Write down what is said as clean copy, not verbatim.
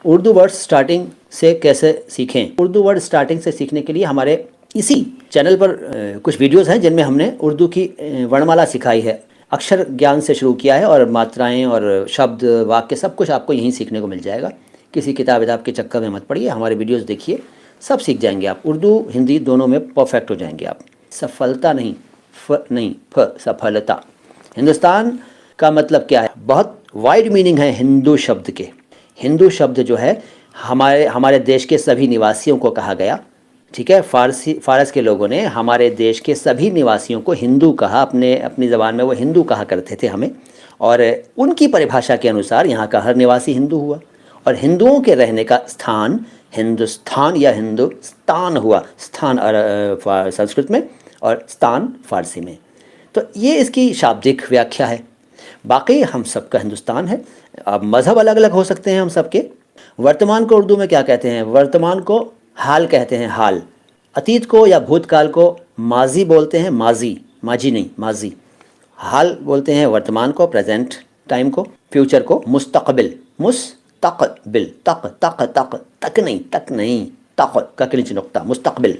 Urdu word starting से कैसे सीखें। उर्दू वर्ड स्टार्टिंग से सीखने के लिए हमारे इसी चैनल पर कुछ वीडियोस हैं जिनमें हमने उर्दू की वर्णमाला सिखाई है, अक्षर ज्ञान से शुरू किया है और मात्राएं और शब्द वाक्य सब कुछ आपको यहीं सीखने को मिल जाएगा। किसी किताब विताब के चक्कर में मत पड़िए, हमारे वीडियोस देखिए, सब सीख जाएंगे आप। उर्दू हिंदी दोनों में परफेक्ट हो जाएंगे आप। सफलता नहीं, सफलता। हिंदुस्तान का मतलब क्या है? बहुत वाइड मीनिंग है हिंदू शब्द के। हिंदू शब्द जो है हमारे देश के सभी निवासियों को कहा गया, ठीक है। फारस के लोगों ने हमारे देश के सभी निवासियों को हिंदू कहा, अपनी ज़बान में वो हिंदू कहा करते थे हमें, और उनकी परिभाषा के अनुसार यहाँ का हर निवासी हिंदू हुआ। और हिंदुओं के रहने का स्थान हिंदुस्तान या हिंदुस्तान हुआ। स्थान संस्कृत में और स्थान फारसी में। तो ये इसकी शाब्दिक व्याख्या है। बाकी हम सबका हिंदुस्तान है। अब मज़हब अलग अलग हो सकते हैं हम सबके। वर्तमान को उर्दू में क्या कहते हैं? वर्तमान को हाल कहते हैं, हाल। अतीत को या भूतकाल को माजी बोलते हैं, माजी, माजी नहीं, माजी। हाल बोलते हैं वर्तमान को, प्रेजेंट टाइम को। फ्यूचर को मुस्तकबिल, मुस्तकबिल, तक तक तक तक नहीं, तक नहीं, तक का नीचे नुक्ता, मुस्तकबिल।